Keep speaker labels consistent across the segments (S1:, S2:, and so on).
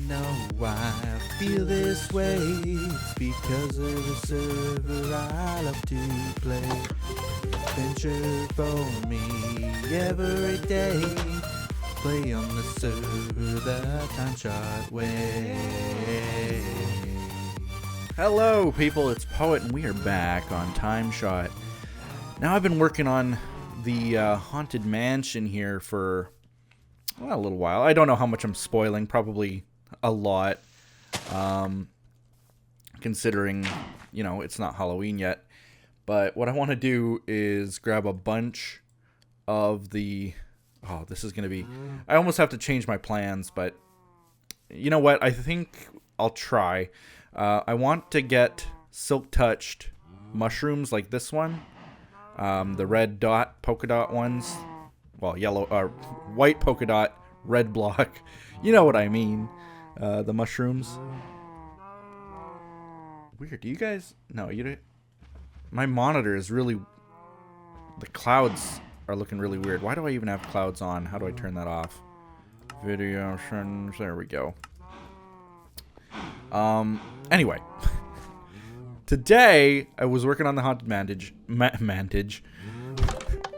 S1: know why I feel this way. It's because of the server I love to play. Adventure for me every day. Play on the server the TimeShot way. Hello, people. It's Poet, and we are back on TimeShot. Now, I've been working on the Haunted Mansion here for a little while. I don't know how much I'm spoiling. Probably a lot. Considering, it's not Halloween yet. But what I want to do is grab a bunch of the... Oh, this is going to be... I almost have to change my plans, but... You know what? I think I'll try. I want to get silk-touched mushrooms like this one. The red dot, polka dot ones. Well, yellow, white polka dot, red block. You know what I mean. The mushrooms. Weird. Do you guys... No, you don't... My monitor is really... The clouds are looking really weird. Why do I even have clouds on? How do I turn that off? Video... There we go. Anyway. Today, I was working on the Haunted Mantage.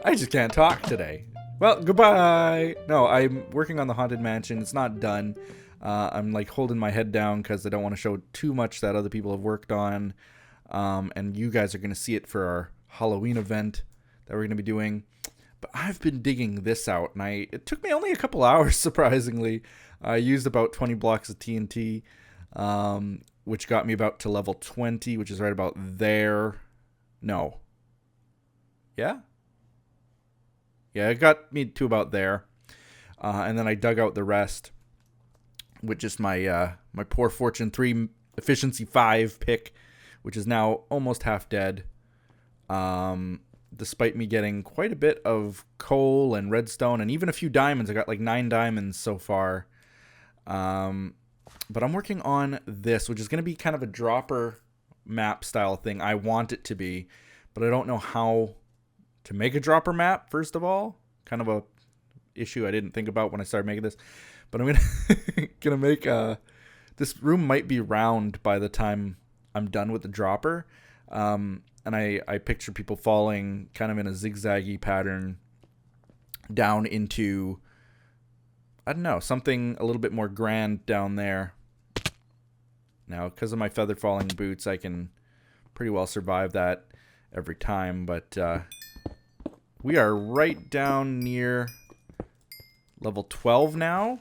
S1: I just can't talk today. Well, goodbye! No, I'm working on the Haunted Mansion. It's not done. I'm like holding my head down because I don't want to show too much that other people have worked on. And you guys are going to see it for our Halloween event that we're going to be doing. But I've been digging this out, and it took me only a couple hours, surprisingly. I used about 20 blocks of TNT, which got me about to level 20, which is right about there. No. Yeah? Yeah, it got me to about there. And then I dug out the rest with just my my poor Fortune 3 Efficiency 5 pick, which is now almost half dead. Despite me getting quite a bit of coal and redstone and even a few diamonds. I got like 9 diamonds so far. But I'm working on this, which is going to be kind of a dropper map style thing. I want it to be, but I don't know how to make a dropper map, first of all. Kind of a issue I didn't think about when I started making this. But I'm gonna make this room might be round by the time I'm done with the dropper. And I picture people falling kind of in a zigzaggy pattern down into, I don't know, something a little bit more grand down there. Now, because of my feather falling boots, I can pretty well survive that every time. But we are right down near level 12 now.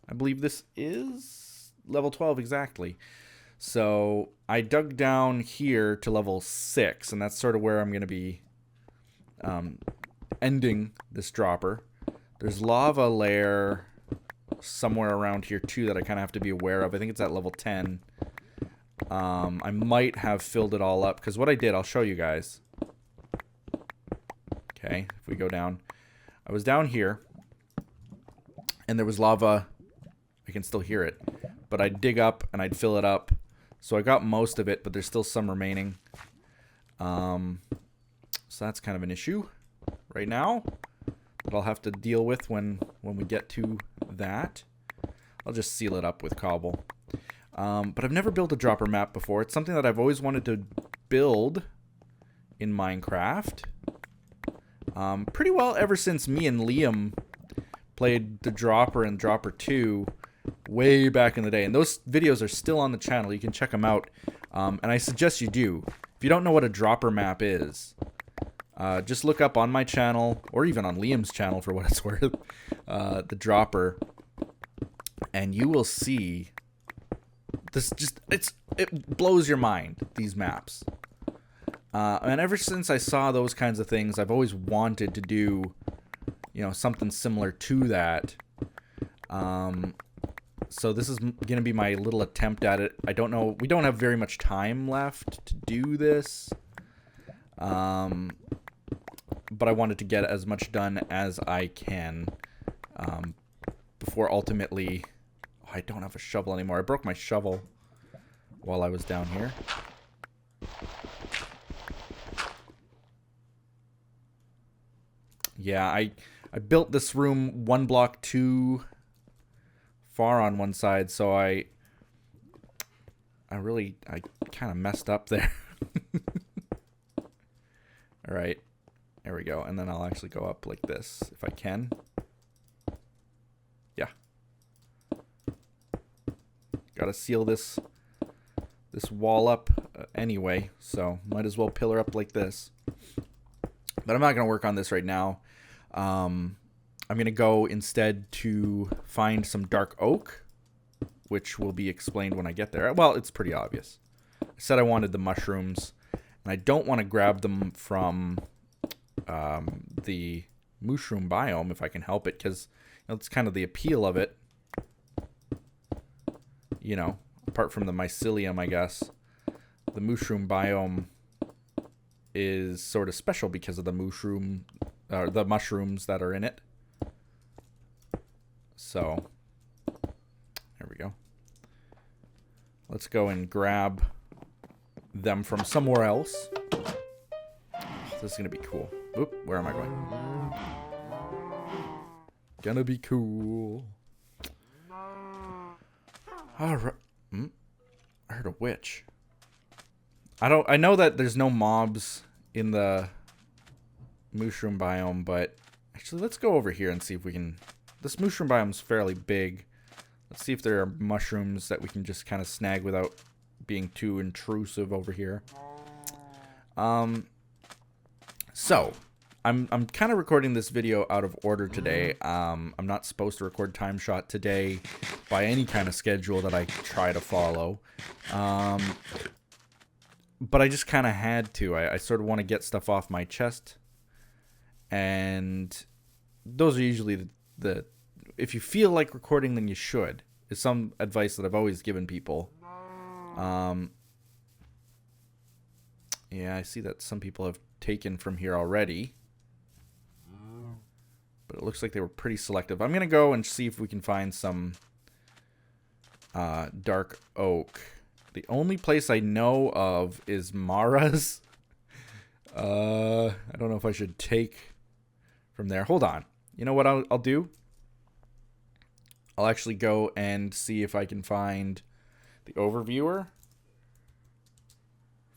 S1: I believe this is level 12 exactly. So I dug down here to level 6, and that's sort of where I'm going to be ending this dropper. There's lava lair somewhere around here too that I kind of have to be aware of. I think it's at level 10. I might have filled it all up, because what I did, I'll show you guys. Okay, if we go down. I was down here, and there was lava. I can still hear it. But I'd dig up, and I'd fill it up. So I got most of it, but there's still some remaining. So that's kind of an issue right now that I'll have to deal with when we get to that. I'll just seal it up with cobble. But I've never built a dropper map before. It's something that I've always wanted to build in Minecraft. Pretty well ever since me and Liam played the dropper and dropper 2 way back in the day. And those videos are still on the channel. You can check them out. And I suggest you do. If you don't know what a dropper map is, just look up on my channel, or even on Liam's channel for what it's worth, the dropper. And you will see this it blows your mind, these maps. And ever since I saw those kinds of things, I've always wanted to do, something similar to that. So this is going to be my little attempt at it. I don't know. We don't have very much time left to do this. But I wanted to get as much done as I can before ultimately... Oh, I don't have a shovel anymore. I broke my shovel while I was down here. Yeah, I built this room one block too far on one side, so I kind of messed up there. All right, there we go. And then I'll actually go up like this if I can. Yeah. Got to seal this wall up anyway, so might as well pillar up like this. But I'm not going to work on this right now. I'm going to go instead to find some dark oak, which will be explained when I get there. Well, it's pretty obvious. I said I wanted the mushrooms, and I don't want to grab them from the mushroom biome if I can help it, because that's kind of the appeal of it. You know, apart from the mycelium, I guess, the mushroom biome is sort of special because of the mushrooms that are in it. So, there we go. Let's go and grab them from somewhere else. This is going to be cool. Oop, where am I going? Gonna be cool. Alright. I heard a witch. I know that there's no mobs in the mushroom biome, but actually let's go over here and see if we can. This mushroom biome's fairly big. Let's see if there are mushrooms that we can just kind of snag without being too intrusive over here. So I'm kind of recording this video out of order today. I'm not supposed to record TimeShot today by any kind of schedule that I try to follow. But I just kind of had to. I sort of want to get stuff off my chest. And those are usually the if you feel like recording, then you should. Is some advice that I've always given people. Yeah, I see that some people have taken from here already. But it looks like they were pretty selective. I'm going to go and see if we can find some dark oak. The only place I know of is Mara's. I don't know if I should take from there. Hold on. You know what I'll do? I'll actually go and see if I can find the overviewer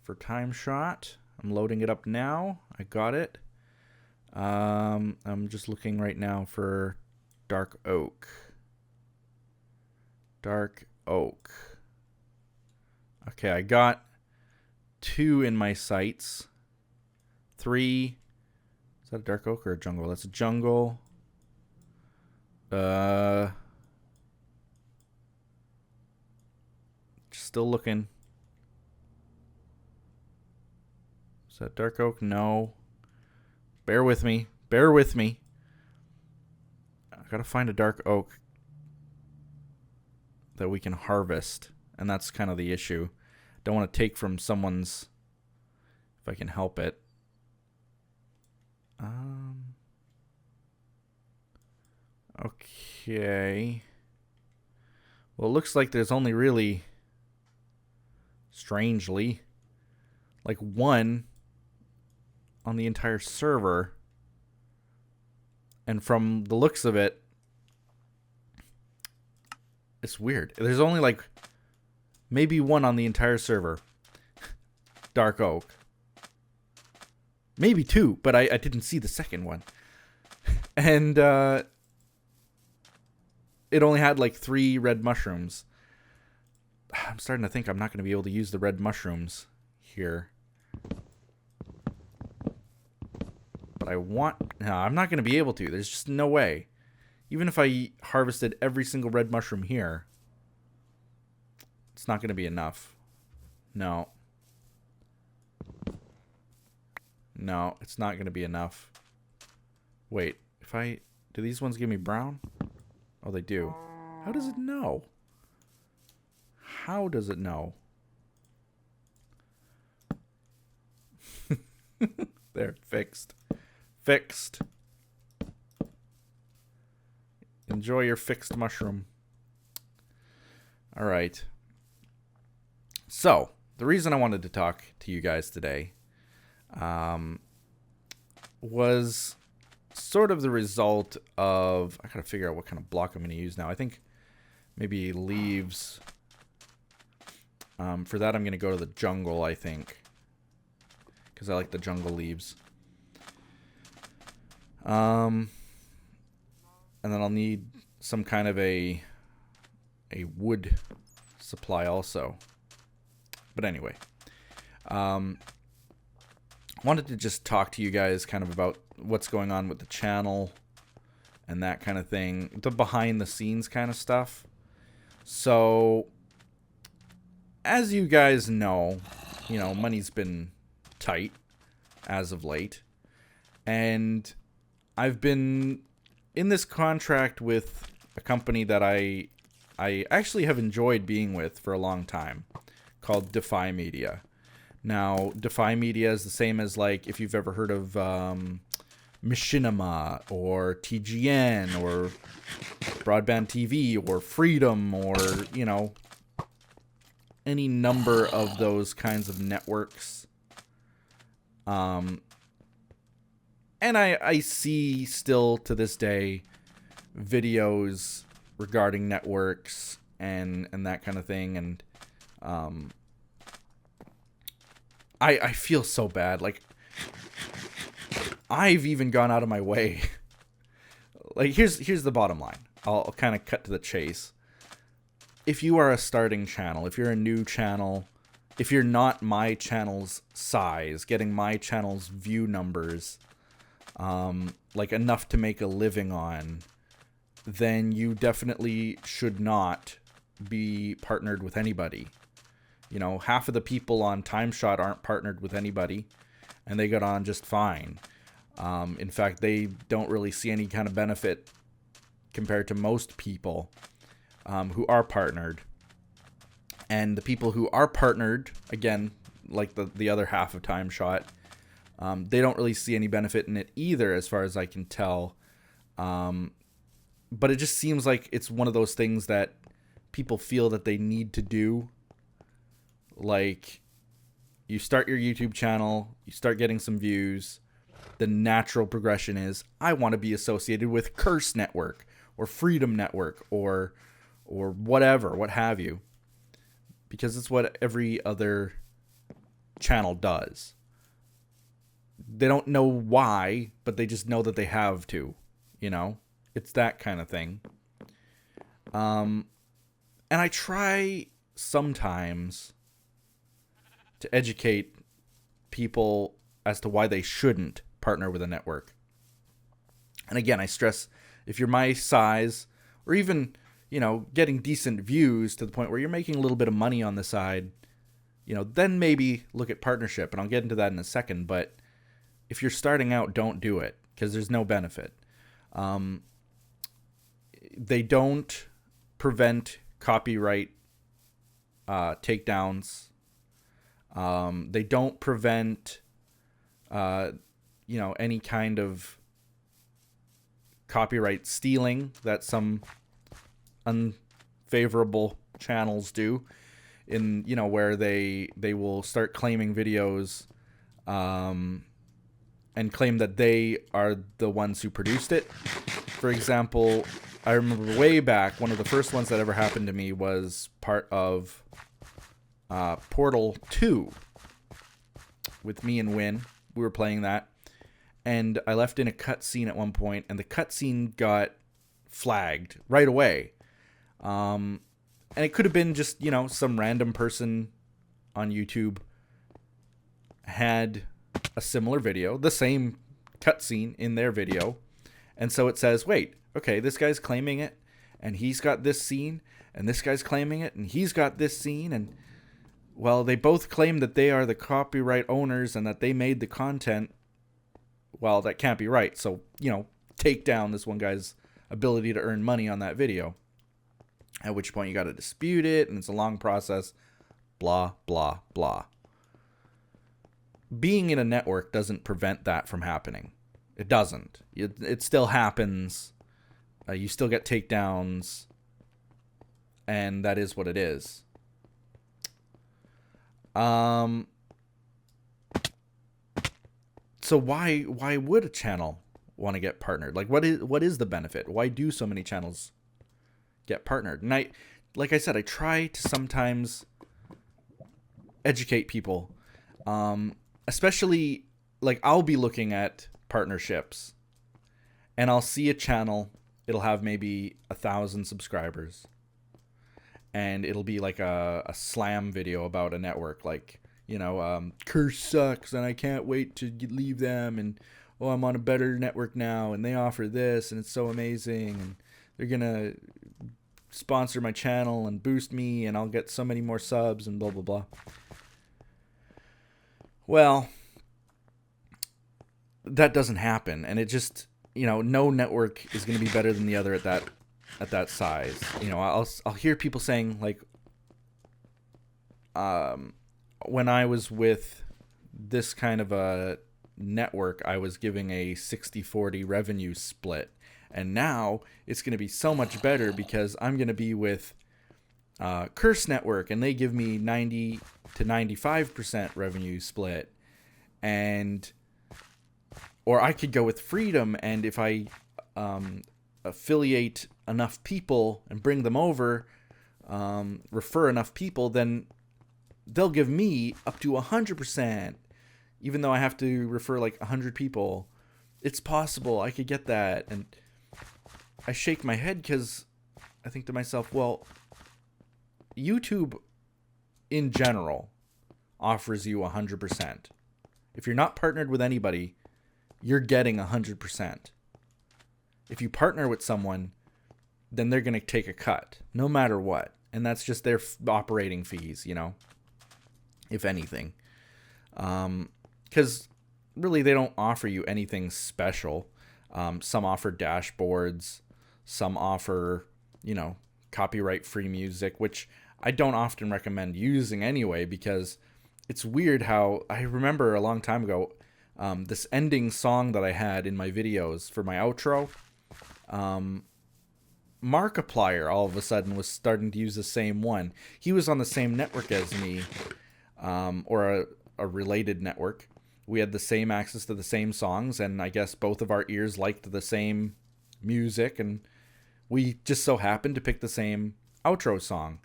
S1: for TimeShot. I'm loading it up now. I got it. I'm just looking right now for dark oak. Dark oak. Okay, I got 2 in my sights. 3. Is that a dark oak or a jungle? That's a jungle. Still looking. Is that dark oak? No. Bear with me. Bear with me. I gotta find a dark oak that we can harvest. And that's kind of the issue. Don't want to take from someone's if I can help it. Okay. Well, it looks like there's only really, strangely, like 1 on the entire server. And from the looks of it, it's weird. There's only like maybe 1 on the entire server. Dark oak. Maybe 2, but I didn't see the second one. And it only had like 3 red mushrooms. I'm starting to think I'm not going to be able to use the red mushrooms here. But no, I'm not going to be able to. There's just no way. Even if I harvested every single red mushroom here, it's not going to be enough. No. No, it's not going to be enough. Wait, do these ones give me brown? Oh, they do. How does it know? How does it know? There, fixed. Fixed. Enjoy your fixed mushroom. All right. So, the reason I wanted to talk to you guys today was sort of the result of, I gotta figure out what kind of block I'm going to use now. I think maybe leaves. For that, I'm going to go to the jungle, I think. Because I like the jungle leaves. And then I'll need some kind of a wood supply also. But anyway. Wanted to just talk to you guys kind of about what's going on with the channel and that kind of thing. The behind the scenes kind of stuff. So, as you guys know, money's been tight as of late. And I've been in this contract with a company that I actually have enjoyed being with for a long time, called Defy Media. Now, Defy Media is the same as, like, if you've ever heard of Machinima or TGN or Broadband TV or Freedom or, any number of those kinds of networks. And I see still to this day videos regarding networks and that kind of thing. And I feel so bad. Like, I've even gone out of my way. Like, here's the bottom line. I'll kind of cut to the chase. If you are a starting channel, if you're a new channel, if you're not my channel's size, getting my channel's view numbers, like enough to make a living on, then you definitely should not be partnered with anybody. Half of the people on TimeShot aren't partnered with anybody, and they got on just fine. In fact, they don't really see any kind of benefit compared to most people who are partnered. And the people who are partnered, again, like the other half of TimeShot, they don't really see any benefit in it either, as far as I can tell. But it just seems like it's one of those things that people feel that they need to do. Like, you start your YouTube channel, you start getting some views. The natural progression is, I want to be associated with Curse Network or Freedom Network or whatever, what have you. Because it's what every other channel does. They don't know why, but they just know that they have to, It's that kind of thing. And I try sometimes to educate people as to why they shouldn't partner with a network. And again, I stress, if you're my size, or even, getting decent views to the point where you're making a little bit of money on the side, then maybe look at partnership. And I'll get into that in a second. But if you're starting out, don't do it, because there's no benefit. They don't prevent copyright takedowns. They don't prevent, any kind of copyright stealing that some unfavorable channels do, in, where they will start claiming videos, and claim that they are the ones who produced it. For example, I remember way back, one of the first ones that ever happened to me was part of Portal 2 with me and Win. We were playing that, and I left in a cutscene at one point, and the cutscene got flagged right away. And it could have been just, some random person on YouTube had a similar video, the same cutscene in their video, and so it says, wait, okay, this guy's claiming it, and he's got this scene, and this guy's claiming it, and he's got this scene, and, well, they both claim that they are the copyright owners and that they made the content. Well, that can't be right. So, take down this one guy's ability to earn money on that video. At which point you got to dispute it, and it's a long process. Blah, blah, blah. Being in a network doesn't prevent that from happening. It doesn't. It still happens. You still get takedowns. And that is what it is. So why would a channel want to get partnered? Like, what is the benefit? Why do so many channels get partnered. And like I said, I try to sometimes educate people, especially like I'll be looking at partnerships and I'll see a channel. It'll have maybe 1,000 subscribers, and it'll be like a slam video about a network, like, Curse sucks and I can't wait to leave them, and oh, I'm on a better network now and they offer this and it's so amazing and they're gonna sponsor my channel and boost me and I'll get so many more subs and blah blah blah. Well, that doesn't happen, and it just, no network is going to be better than the other at that size. I'll hear people saying, like, when I was with this kind of a network, I was giving a 60-40 revenue split, and now it's going to be so much better because I'm going to be with Curse Network, and they give me 90 to 95% revenue split, or I could go with Freedom, and if I affiliate enough people and bring them over, refer enough people, then they'll give me up to 100%, even though I have to refer like 100 people. It's possible I could get that, and I shake my head because I think to myself, well, YouTube in general offers you 100%. If you're not partnered with anybody, you're getting 100%. If you partner with someone, then they're going to take a cut, no matter what. And that's just their operating fees, if anything. Because really, they don't offer you anything special. Some offer dashboards. Some offer, copyright-free music, which I don't often recommend using anyway, because it's weird how I remember a long time ago, this ending song that I had in my videos for my outro, Markiplier all of a sudden was starting to use the same one. He was on the same network as me, or a related network. We had the same access to the same songs, and I guess both of our ears liked the same music, and we just so happened to pick the same outro song.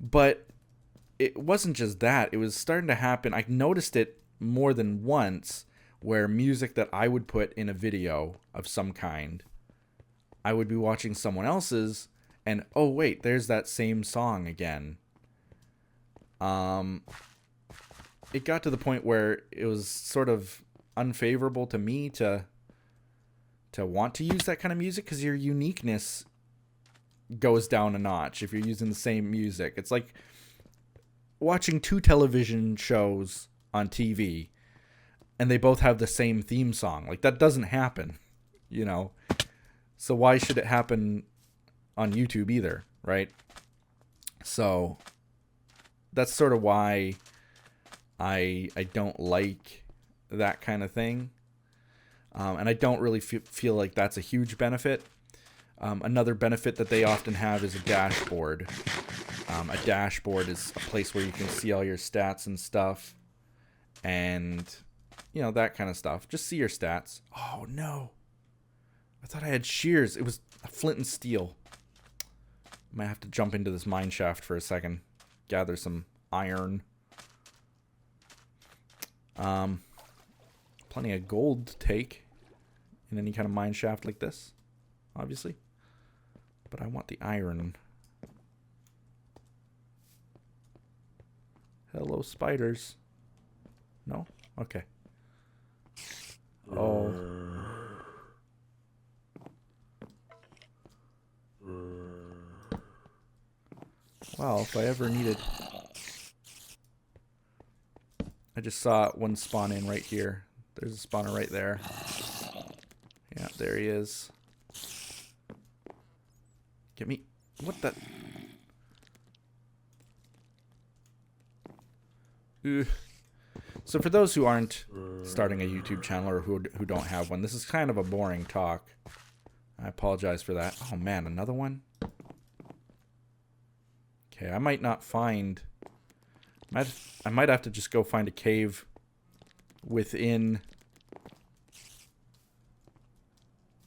S1: But it wasn't just that. It was starting to happen. I noticed it more than once, where music that I would put in a video of some kind, I would be watching someone else's, and oh wait, there's that same song again. It got to the point where it was sort of unfavorable to me to want to use that kind of music, because your uniqueness goes down a notch if you're using the same music. It's like watching two television shows on TV and they both have the same theme song. Like, that doesn't happen, So why should it happen on YouTube either, right? So that's sort of why I don't like that kind of thing. And I don't really feel like that's a huge benefit. Another benefit that they often have is a dashboard. A dashboard is a place where you can see all your stats and stuff, and that kind of stuff. Just see your stats. Oh no, I thought I had shears. It was a flint and steel. Might have to jump into this mine shaft for a second, gather some iron. Plenty of gold to take in any kind of mine shaft like this, obviously. But I want the iron. Hello, spiders. No? Okay. Oh. Wow, if I ever needed... I just saw one spawn in right here. There's a spawner right there. Yeah, there he is. Get me... What the... Ugh. So for those who aren't starting a YouTube channel, or who don't have one, this is kind of a boring talk. I apologize for that. Oh man, another one? Okay, I might not find... I might have to just go find a cave within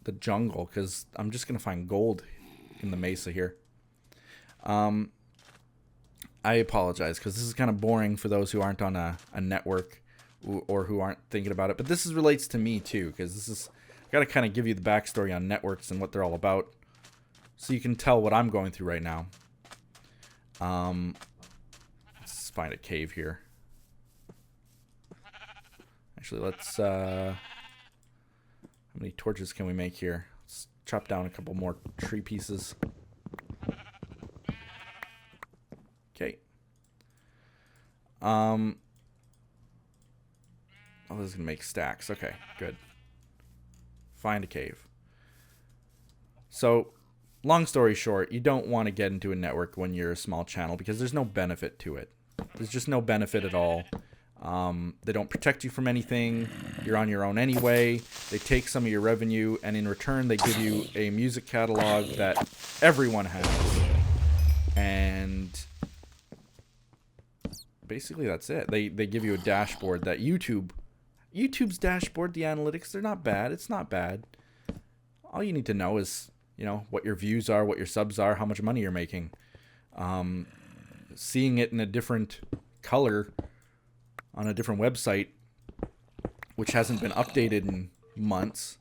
S1: the jungle, because I'm just going to find gold in the mesa here. I apologize because this is kind of boring for those who aren't on a network or who aren't thinking about it. But this relates to me too, because this is, I got to kind of give you the backstory on networks and what they're all about, so you can tell what I'm going through right now. Let's find a cave here. Actually, let's, how many torches can we make here? Let's chop down a couple more tree pieces. Okay. Oh, this is gonna make stacks. Okay, good. Find a cave. So, long story short, you don't want to get into a network when you're a small channel because there's no benefit to it. There's just no benefit at all. They don't protect you from anything. You're on your own anyway. They take some of your revenue, and in return, they give you a music catalog that everyone has. And basically, that's it. They give you a dashboard that YouTube's dashboard, the analytics, they're not bad. It's not bad. All you need to know is, you know, what your views are, what your subs are, how much money you're making. Seeing it in a different color on a different website, which hasn't been updated in months,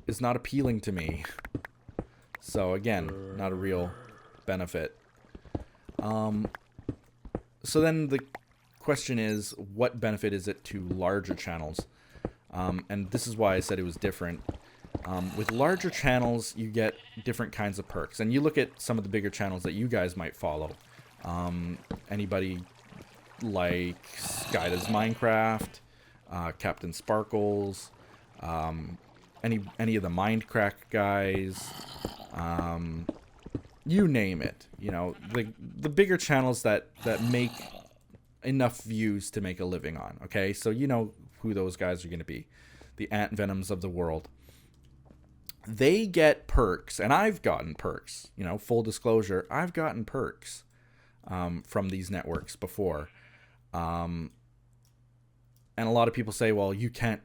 S1: is not appealing to me. So again, not a real benefit. So then the question is, what benefit is it to larger channels? And this is why I said it was different. With larger channels, you get different kinds of perks. And you look at some of the bigger channels that you guys might follow. Anybody like Sky Does Minecraft, Captain Sparkles, any of the Mindcrack guys, you name it. You know, the bigger channels that make enough views to make a living on. Okay, so you know who those guys are going to be, the Ant Venoms of the world. They get perks, and I've gotten perks. You know, full disclosure, I've gotten perks from these networks before. And a lot of people say, well, you can't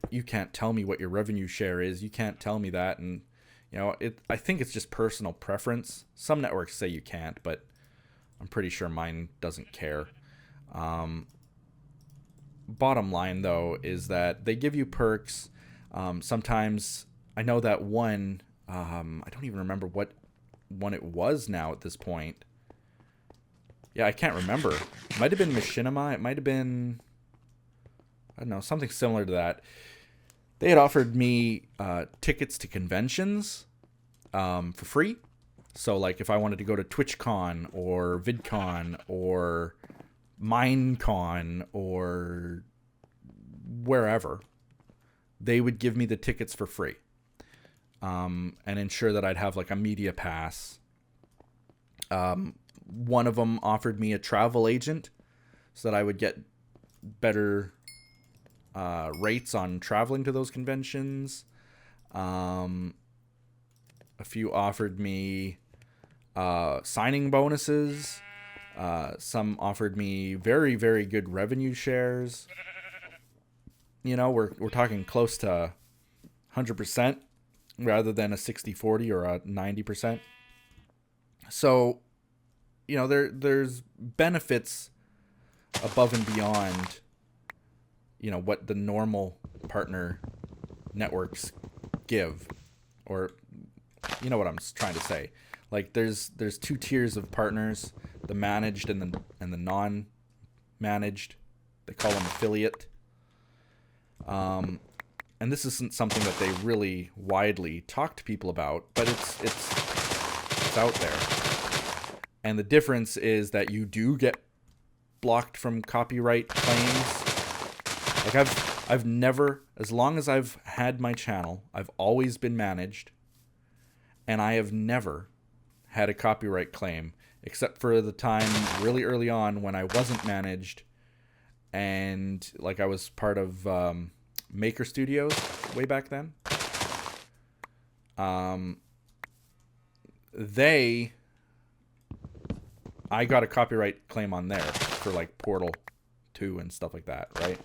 S1: tell me what your revenue share is. You can't tell me that. And, you know, I think it's just personal preference. Some networks say you can't, but I'm pretty sure mine doesn't care. Bottom line, though, is that they give you perks. Sometimes, I know that one, I don't even remember what one it was now at this point. Yeah, I can't remember. It might have been Machinima. It might have been, I don't know, something similar to that. They had offered me tickets to conventions for free. So, like, if I wanted to go to TwitchCon or VidCon or Minecon or wherever, they would give me the tickets for free and ensure that I'd have, like, a media pass. One of them offered me a travel agent so that I would get better rates on traveling to those conventions. A few offered me signing bonuses. Some offered me very, very good revenue shares. You know, we're talking close to 100% rather than a 60-40 or a 90%. So, you know, there's benefits above and beyond, you know, what the normal partner networks give, or you know what I'm trying to say. Like, there's two tiers of partners, the managed and the non-managed. They call them affiliate. And this isn't something that they really widely talk to people about, but it's out there. And the difference is that you do get blocked from copyright claims. Like, I've never, as long as I've had my channel, I've always been managed, and I have never had a copyright claim, except for the time really early on when I wasn't managed, and like I was part of Maker Studios way back then. I got a copyright claim on there for like Portal 2 and stuff like that, right?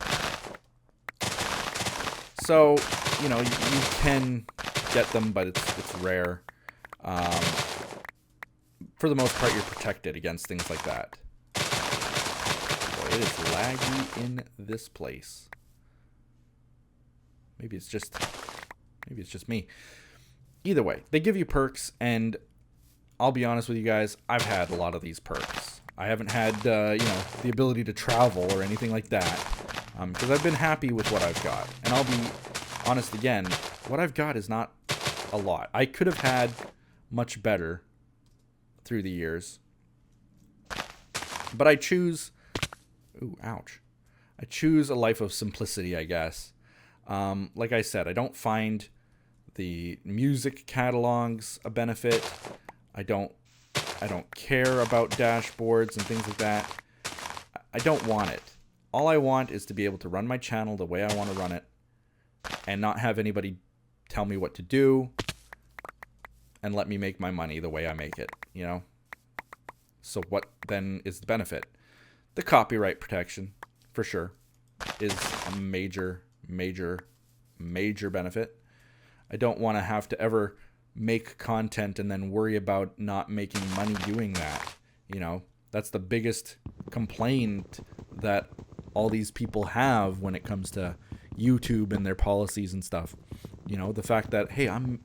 S1: So, you know, you can get them, but it's rare. for the most part, you're protected against things like that. Boy, it is laggy in this place. Maybe it's just me. Either way, they give you perks, and I'll be honest with you guys, I've had a lot of these perks. I haven't had, the ability to travel or anything like that, because I've been happy with what I've got. And I'll be honest again, what I've got is not a lot. I could have had much better through the years, but I choose, I choose a life of simplicity, I guess. Like I said, I don't find the music catalogs a benefit. I don't care about dashboards and things like that. I don't want it. All I want is to be able to run my channel the way I want to run it and not have anybody tell me what to do and let me make my money the way I make it, you know? So what then is the benefit? The copyright protection, for sure, is a major benefit. I don't want to have to ever make content and then worry about not making money doing that. You know, that's the biggest complaint that all these people have when it comes to YouTube and their policies and stuff. You know, the fact that, hey, I'm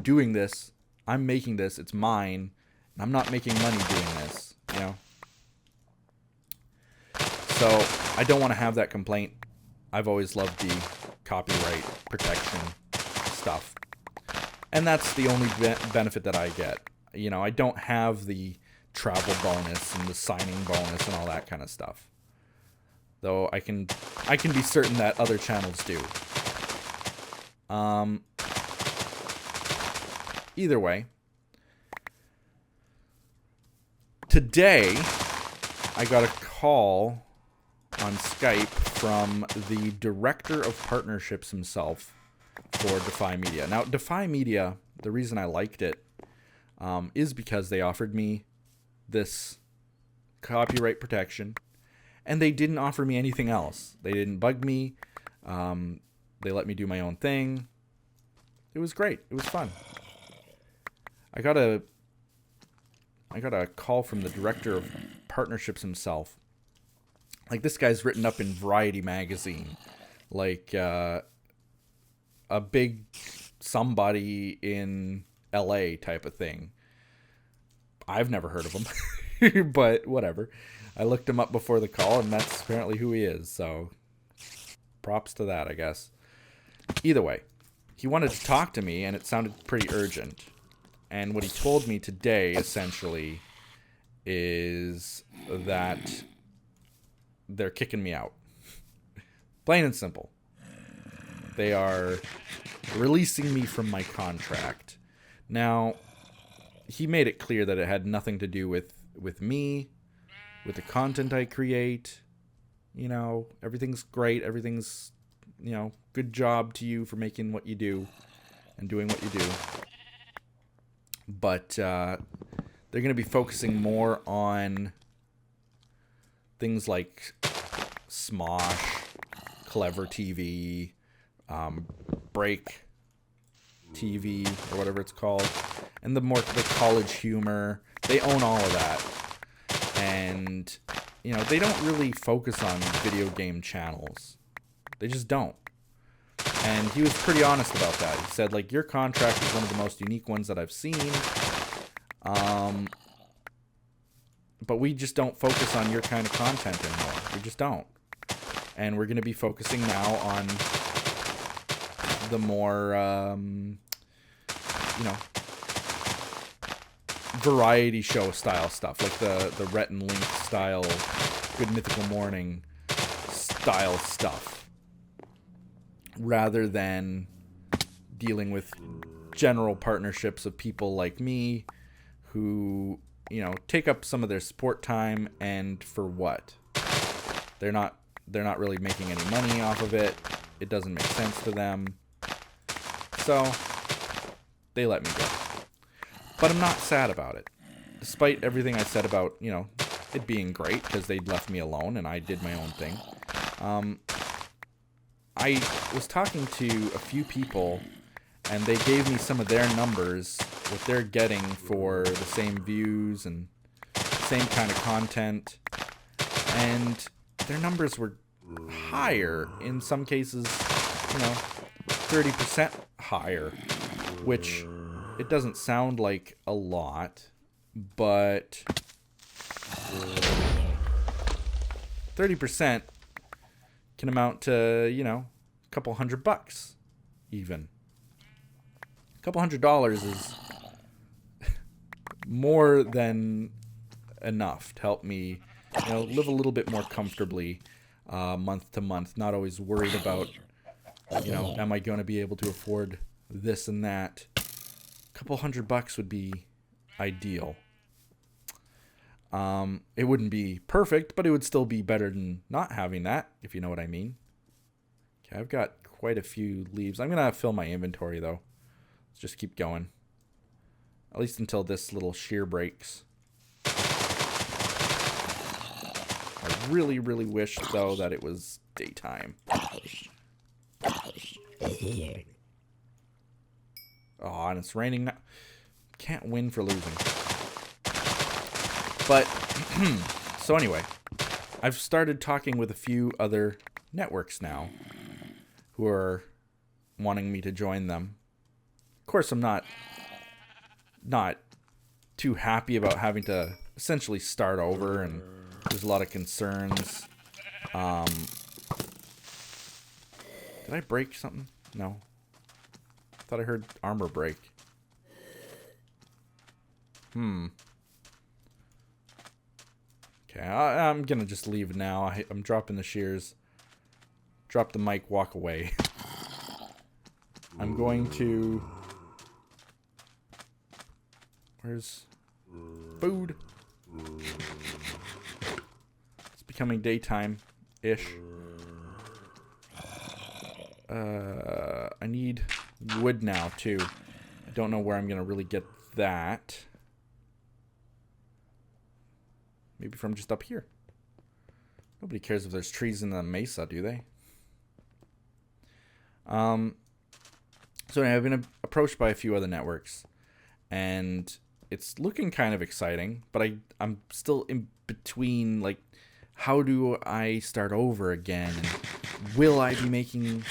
S1: doing this, I'm making this, it's mine, and I'm not making money doing this, you know? So I don't want to have that complaint. I've always loved the copyright protection stuff. And that's the only benefit that I get. You know, I don't have the travel bonus and the signing bonus and all that kind of stuff. Though I can be certain that other channels do. Either way, today I got a call on Skype from the director of partnerships himself for Defy Media. Now, Defy Media, the reason I liked it is because they offered me this copyright protection, and they didn't offer me anything else. They didn't bug me. They let me do my own thing. It was great. It was fun. I got a call from the director of partnerships himself. Like, this guy's written up in Variety magazine, like a big somebody in LA type of thing. I've never heard of him, but whatever. I looked him up before the call, and that's apparently who he is, so props to that, I guess. Either way, he wanted to talk to me, and it sounded pretty urgent. And what he told me today, essentially, is that they're kicking me out. Plain and simple. They are releasing me from my contract. Now, he made it clear that it had nothing to do with me, with the content I create. You know, everything's great. Everything's, you know, good job to you for making what you do and doing what you do. But they're going to be focusing more on things like Smosh, Clever TV, Break TV, or whatever it's called, and the college humor. They own all of that. And, you know, they don't really focus on video game channels. They just don't. And he was pretty honest about that. He said, like, your contract is one of the most unique ones that I've seen. But we just don't focus on your kind of content anymore. We just don't. And we're going to be focusing now on the more, variety show style stuff. Like the Rhett and Link style, Good Mythical Morning style stuff. Rather than dealing with general partnerships of people like me who, you know, take up some of their support time, and for what? They're not really making any money off of it. It doesn't make sense to them. So they let me go. But I'm not sad about it. Despite everything I said about, you know, it being great because they'd left me alone and I did my own thing. I was talking to a few people, And they gave me some of their numbers, what they're getting for the same views and same kind of content. And their numbers were higher, in some cases, 30% higher, which it doesn't sound like a lot, but 30% can amount to, a couple $100 even. A couple $100 is more than enough to help me, live a little bit more comfortably month to month, not always worried about, am I going to be able to afford this and that. A couple $100 would be ideal. It wouldn't be perfect, but it would still be better than not having that, if you know what I mean. Okay, I've got quite a few leaves. I'm going to fill my inventory, though. Let's just keep going. At least until this little shear breaks. I really, really wish, though, that it was daytime. Oh, and it's raining now. Can't win for losing. But, so anyway, I've started talking with a few other networks now who are wanting me to join them. Of course, I'm not too happy about having to essentially start over, and there's a lot of concerns. Did I break something? No. I thought I heard armor break. Okay, I'm gonna just leave now. I'm dropping the shears. Drop the mic, walk away. I'm going to... Where's food? It's becoming daytime-ish. I need wood now, too. I don't know where I'm gonna really get that. Maybe from just up here. Nobody cares if there's trees in the mesa, do they? So anyway, I've been approached by a few other networks, and it's looking kind of exciting, but I'm still in between, like, how do I start over again? And will I be making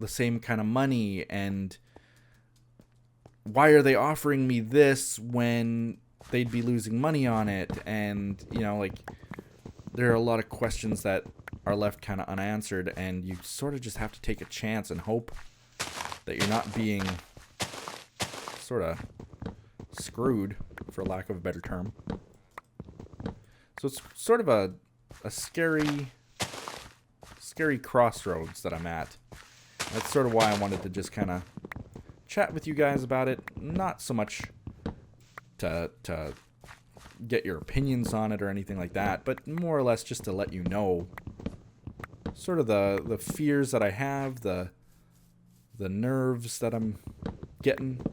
S1: the same kind of money? And why are they offering me this when they'd be losing money on it? And, there are a lot of questions that are left kind of unanswered, and you sort of just have to take a chance and hope that you're not being sort of screwed, for lack of a better term. So it's sort of a scary crossroads that I'm at. That's sort of why I wanted to just kind of chat with you guys about it. Not so much to get your opinions on it or anything like that, but more or less just to let you know sort of the fears that I have, the nerves that I'm getting.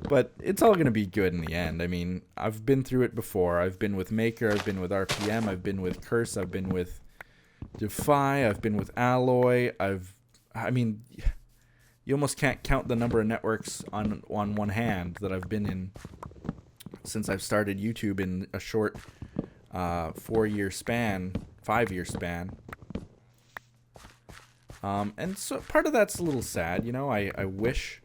S1: But it's all going to be good in the end. I mean, I've been through it before. I've been with Maker, I've been with RPM, I've been with Curse, I've been with Defy, I've been with Alloy. I mean, you almost can't count the number of networks on one hand that I've been in since I've started YouTube in a short 4-year span, 5-year span. And so part of that's a little sad, I wish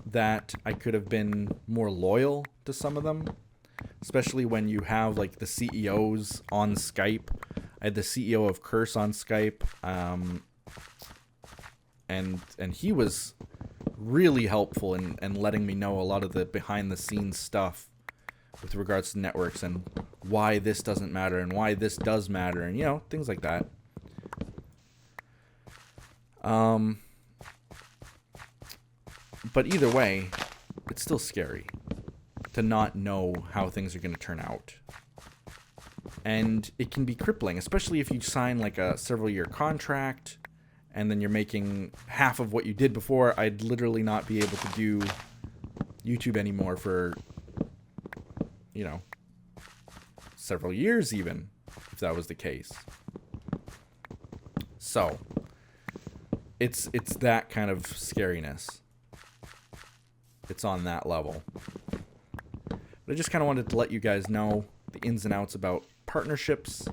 S1: that I could have been more loyal to some of them, especially when you have like the CEOs on Skype. I had the CEO of Curse on Skype, and he was really helpful in letting me know a lot of the behind the scenes stuff with regards to networks and why this doesn't matter and why this does matter, and things like that. But either way, it's still scary to not know how things are going to turn out. And it can be crippling, especially if you sign like a several-year contract and then you're making half of what you did before. I'd literally not be able to do YouTube anymore for, several years even, if that was the case. So, it's that kind of scariness. It's on that level. But I just kind of wanted to let you guys know the ins and outs about partnerships,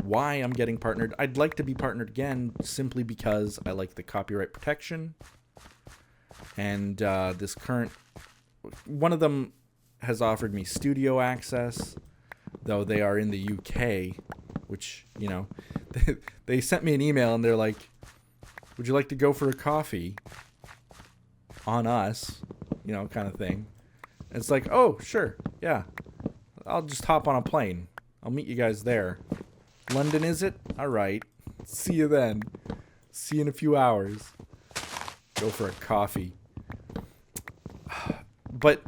S1: why I'm getting partnered. I'd like to be partnered again simply because I like the copyright protection. And this current... One of them has offered me studio access, though they are in the UK, which, you know, they sent me an email and they're like, would you like to go for a coffee on us, you know, kind of thing. And it's like, oh, sure, yeah, I'll just hop on a plane. I'll meet you guys there. London, is it? All right. See you then. See you in a few hours. Go for a coffee. But,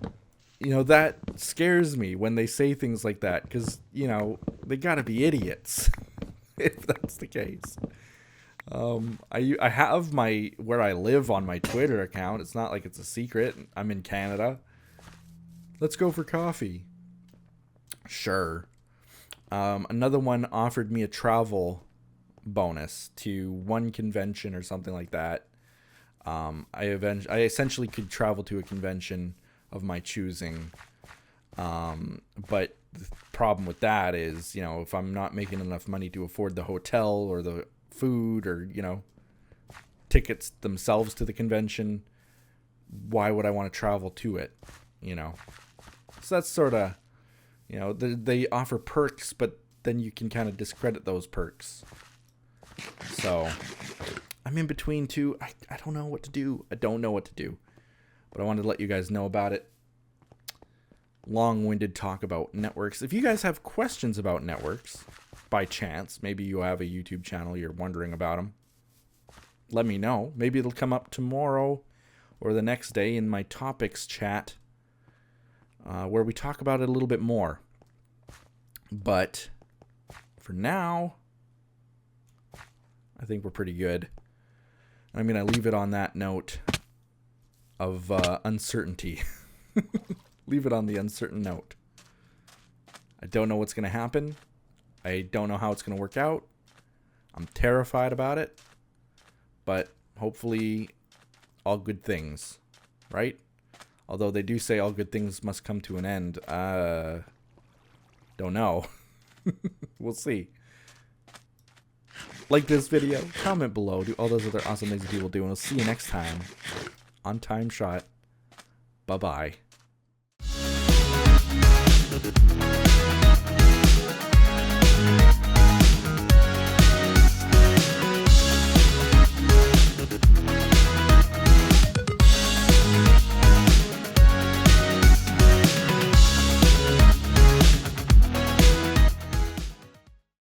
S1: you know, that scares me when they say things like that, because, you know, they gotta be idiots if that's the case. I have my where I live on my Twitter account. It's not like it's a secret. I'm in Canada. Let's go for coffee. Sure. Another one offered me a travel bonus to one convention or something like that. I essentially could travel to a convention of my choosing. But the problem with that is, you know, if I'm not making enough money to afford the hotel or the food or, you know, tickets themselves to the convention, why would I want to travel to it, you know? So that's sort of, you know, they offer perks, but then you can kind of discredit those perks. So I'm in between two. I don't know what to do. I don't know what to do, but I wanted to let you guys know about it. Long-winded talk about networks. If you guys have questions about networks, by chance, maybe you have a YouTube channel, you're wondering about them, let me know. Maybe it'll come up tomorrow or the next day in my topics chat, where we talk about it a little bit more. But for now, I think we're pretty good. I'm going to leave it on that note of uncertainty. Leave it on the uncertain note. I don't know what's going to happen. I don't know how it's going to work out. I'm terrified about it. But hopefully all good things, right? Although they do say all good things must come to an end. Don't know. We'll see. Like this video, comment below, do all those other awesome things that people do, and we'll see you next time on TimeShot. Bye-bye.